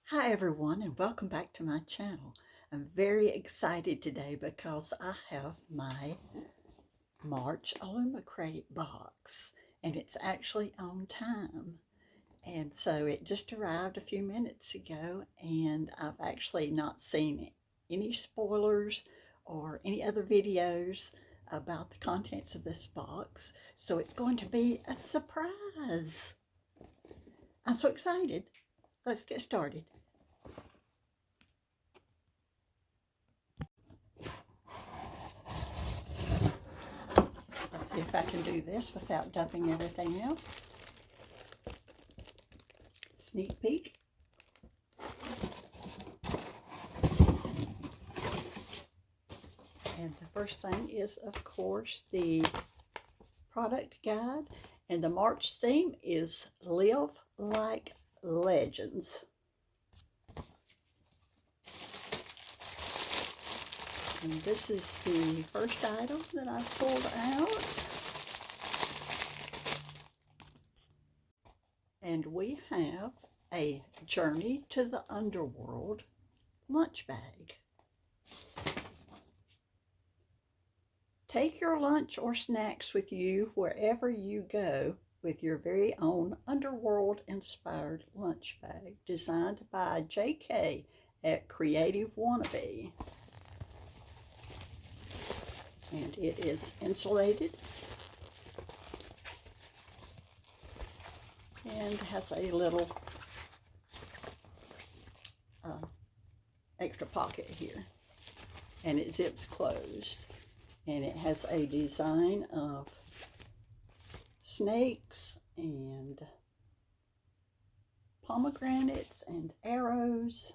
Hi everyone and welcome back to my channel. I'm very excited today because I have my March Illumicrate box and it's actually on time. And so it just arrived a few minutes ago and I've actually not seen any spoilers or any other videos about the contents of this box. So it's going to be a surprise. I'm so excited. Let's get started. See if I can do this without dumping everything out. Sneak peek. And the first thing is, of course, the product guide. And the March theme is Live Like Legends. And this is the first item that I pulled out. And we have a Journey to the Underworld lunch bag. Take your lunch or snacks with you wherever you go with your very own underworld-inspired lunch bag, designed by J.K. at Creative Wannabe. And it is insulated and has a little extra pocket here, and it zips closed, and it has a design of snakes and pomegranates and arrows,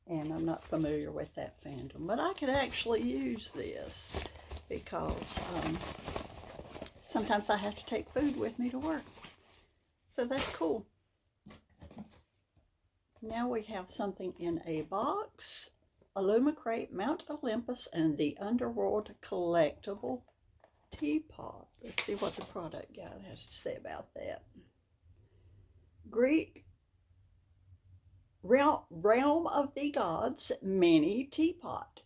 and I'm not familiar with that fandom, but I could actually use this because sometimes I have to take food with me to work, so that's cool. Now we have something in a box. Illumicrate Mount Olympus and the Underworld Collectible Teapot. Let's see what the product guide has to say about that. Greek Realm of the Gods Mini Teapot.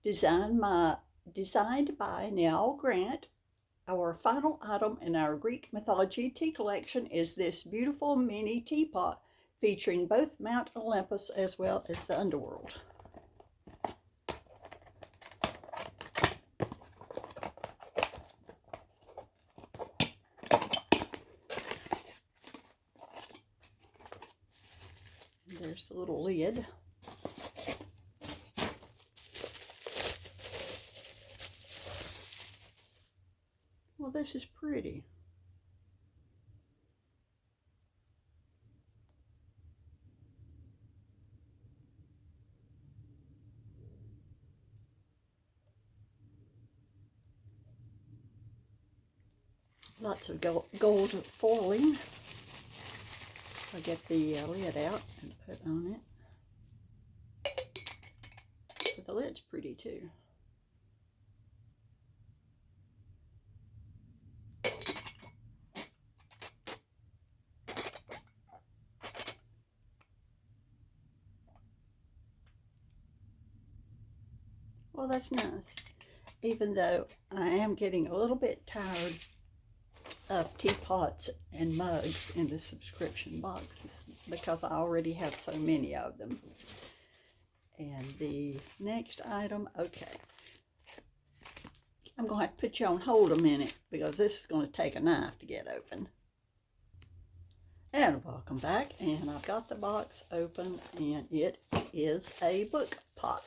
Designed by Niall Grant. Our final item in our Greek mythology tea collection is this beautiful mini teapot featuring both Mount Olympus as well as the underworld. And there's the little lid. Well, this is pretty. Lots of gold foiling. I'll get the lid out and put on it. But the lid's pretty too. Well, that's nice. Even though I am getting a little bit tired of teapots and mugs in the subscription boxes because I already have so many of them. And the next item, okay. I'm going to have to put you on hold a minute because this is going to take a knife to get open. And welcome back, and I've got the box open, and it is a book pot.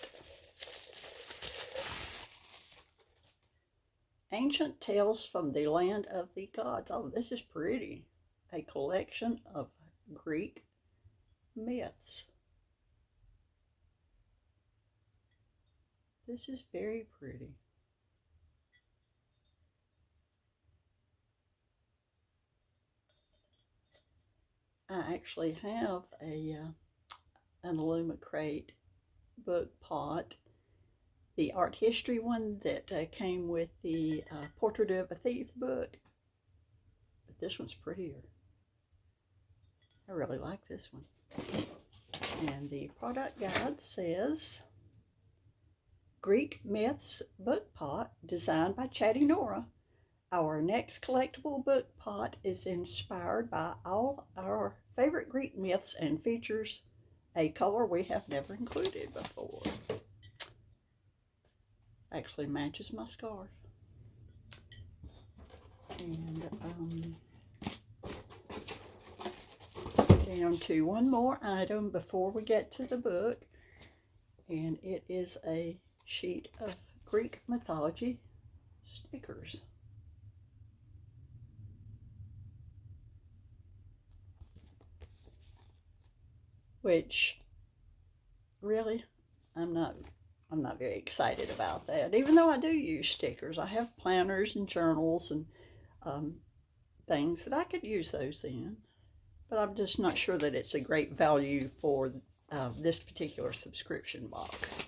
Ancient Tales from the Land of the Gods. Oh, this is pretty. A collection of Greek myths. This is very pretty. I actually have an Illumicrate book pot. The art history one that came with the Portrait of a Thief book. But this one's prettier. I really like this one. And the product guide says, Greek Myths Book Pot, designed by Chatty Nora. Our next collectible book pot is inspired by all our favorite Greek myths and features a color we have never included before. Actually matches my scarf. And down to one more item before we get to the book, and it is a sheet of Greek mythology stickers. Which, really, I'm not very excited about that. Even though I do use stickers, I have planners and journals and things that I could use those in. But I'm just not sure that it's a great value for this particular subscription box.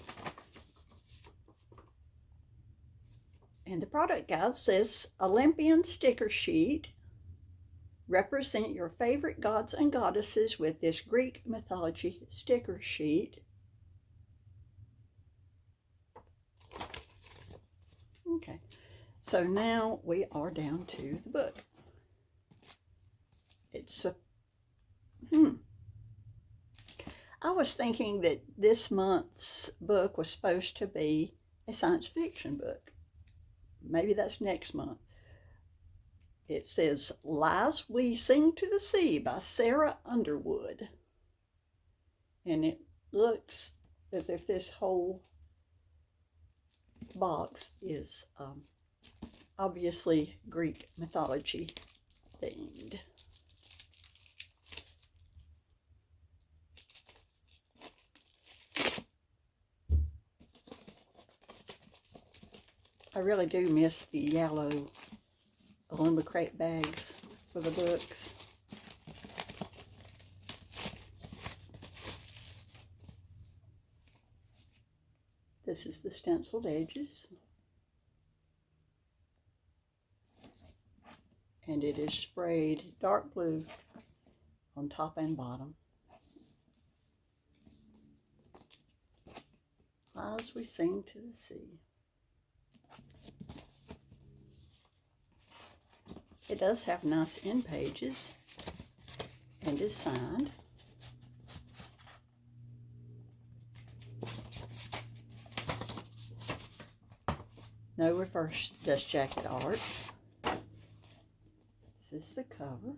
And the product guide says, Olympian sticker sheet. Represent your favorite gods and goddesses with this Greek mythology sticker sheet. Okay, so now we are down to the book. It's I was thinking that this month's book was supposed to be a science fiction book. Maybe that's next month. It says, Lies We Sing to the Sea by Sarah Underwood. And it looks as if this whole box is obviously Greek mythology themed. I really do miss the yellow Illumicrate bags for the books. This is the stenciled edges. And it is sprayed dark blue on top and bottom. Lies We Sing to the Sea. It does have nice end pages and is signed. No reverse dust jacket art. This is the cover.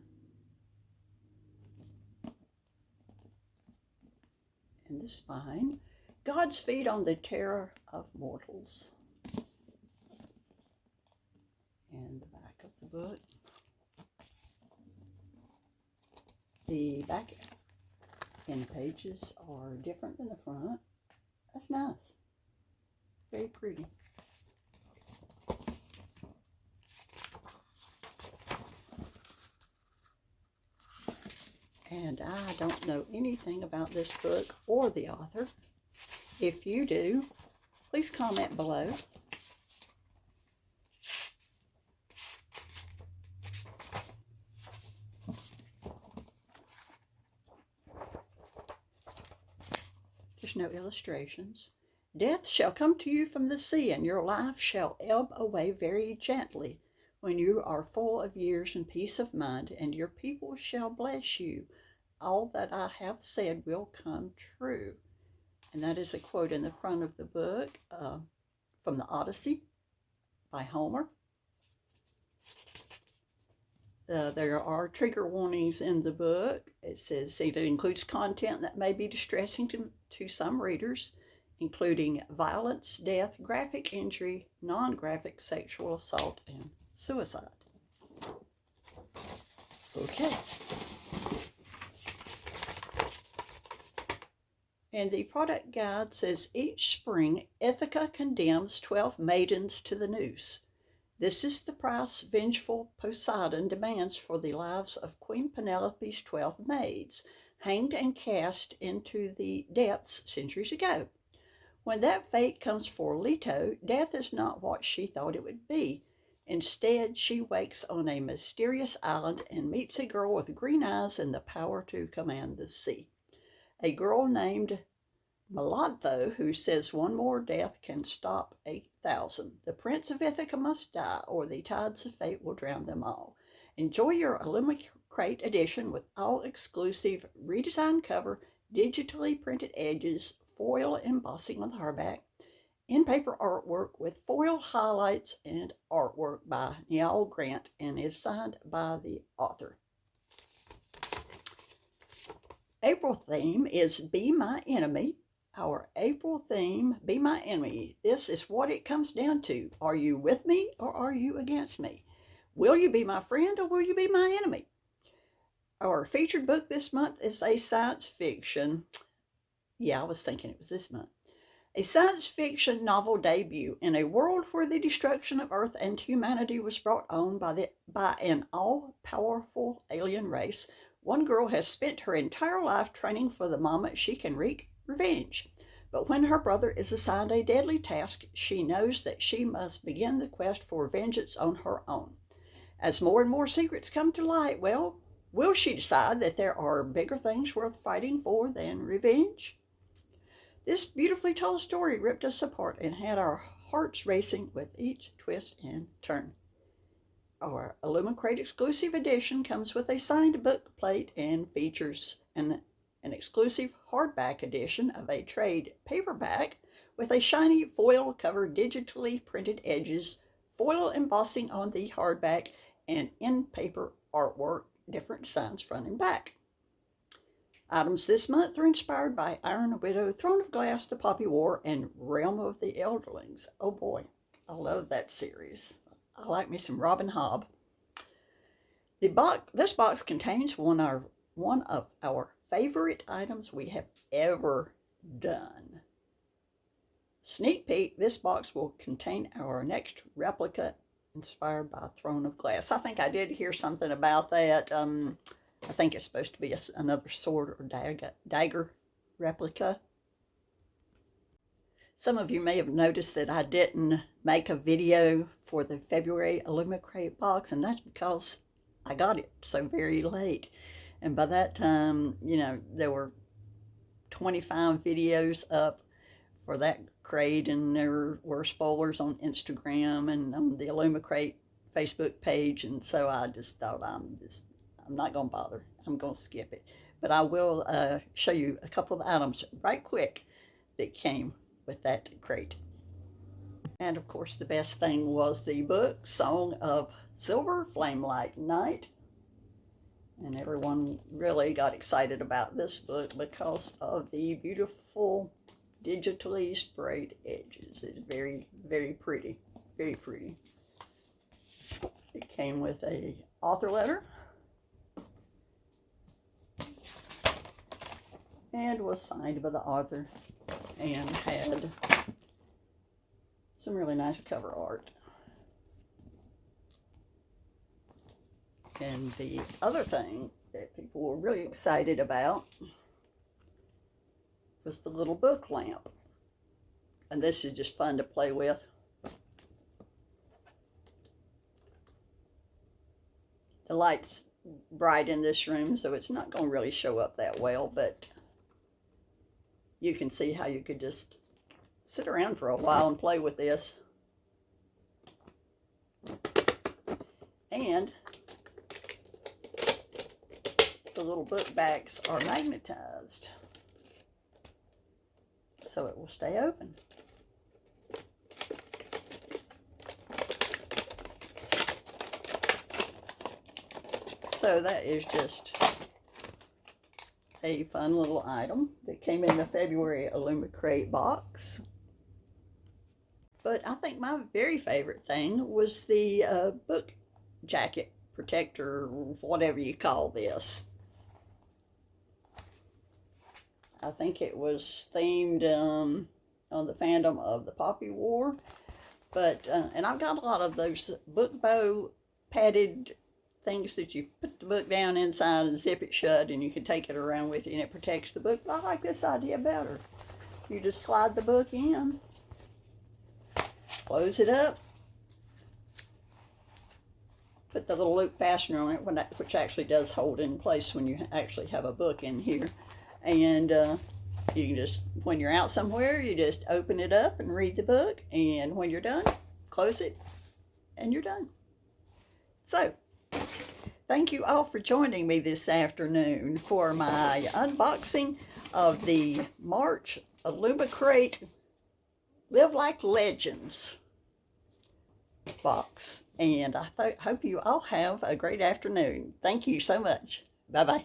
And the spine. God's feet on the terror of mortals. And the back of the book. The back end pages are different than the front. That's nice. Very pretty. And I don't know anything about this book or the author. If you do, please comment below. There's no illustrations. Death shall come to you from the sea, and your life shall ebb away very gently when you are full of years and peace of mind, and your people shall bless you. All that I have said will come true. And that is a quote in the front of the book from the Odyssey by Homer. There are trigger warnings in the book. It says it includes content that may be distressing to some readers, including violence, death, graphic injury, non-graphic sexual assault, and suicide. Okay. And the product guide says, each spring, Ithaca condemns 12 maidens to the noose. This is the price vengeful Poseidon demands for the lives of Queen Penelope's 12 maids, hanged and cast into the depths centuries ago. When that fate comes for Leto, death is not what she thought it would be. Instead, she wakes on a mysterious island and meets a girl with green eyes and the power to command the sea. A girl named Melantho, who says one more death can stop 8,000. The Prince of Ithaca must die, or the tides of fate will drown them all. Enjoy your Illumicrate edition with all exclusive redesigned cover, digitally printed edges, foil embossing on the hardback, in-paper artwork with foil highlights and artwork by Niall Grant, and is signed by the author. April theme is Be My Enemy. Our April theme, Be My Enemy. This is what it comes down to. Are you with me or are you against me? Will you be my friend or will you be my enemy? Our featured book this month is a science fiction. Yeah, I was thinking it was this month. A science fiction novel debut in a world where the destruction of Earth and humanity was brought on by an all-powerful alien race. One girl has spent her entire life training for the moment she can wreak revenge. But when her brother is assigned a deadly task, she knows that she must begin the quest for vengeance on her own. As more and more secrets come to light, well, will she decide that there are bigger things worth fighting for than revenge? This beautifully told story ripped us apart and had our hearts racing with each twist and turn. Our Illumicrate exclusive edition comes with a signed book plate and features an exclusive hardback edition of a trade paperback with a shiny foil cover, digitally printed edges, foil embossing on the hardback, and in-paper artwork, different designs front and back. Items this month are inspired by Iron Widow, Throne of Glass, The Poppy War, and Realm of the Elderlings. Oh boy, I love that series. I like me some Robin Hobb. This box contains one of our favorite items we have ever done. Sneak peek, this box will contain our next replica inspired by Throne of Glass. I think I did hear something about that. I think it's supposed to be another sword or dagger replica. Some of you may have noticed that I didn't make a video for the February Illumicrate box, and that's because I got it so very late. And by that time, there were 25 videos up for that crate, and there were spoilers on Instagram and on the Illumicrate Facebook page, and so I just thought I'm not going to bother. I'm going to skip it. But I will show you a couple of items right quick that came with that crate. And of course, the best thing was the book, Song of Silver, Flame Light Night. And everyone really got excited about this book because of the beautiful digitally sprayed edges. It's very, very pretty. Very pretty. It came with a author letter and was signed by the author and had some really nice cover art. And the other thing that people were really excited about was the little book lamp. And this is just fun to play with. The light's bright in this room, so it's not going to really show up that well, but you can see how you could just sit around for a while and play with this. And the little book backs are magnetized, so it will stay open. So that is just a fun little item that came in the February Illumicrate box. But I think my very favorite thing was the book jacket protector, whatever you call this. I think it was themed on the fandom of the Poppy War. But, and I've got a lot of those book bow padded things that you put the book down inside and zip it shut, and you can take it around with you and it protects the book. But I like this idea better. You just slide the book in, close it up, put the little loop fastener on it, which actually does hold in place when you actually have a book in here. And you can just, when you're out somewhere, you just open it up and read the book, and when you're done, close it, and you're done. So, thank you all for joining me this afternoon for my unboxing of the March Illumicrate Live Like Legends box. And I hope you all have a great afternoon. Thank you so much. Bye-bye.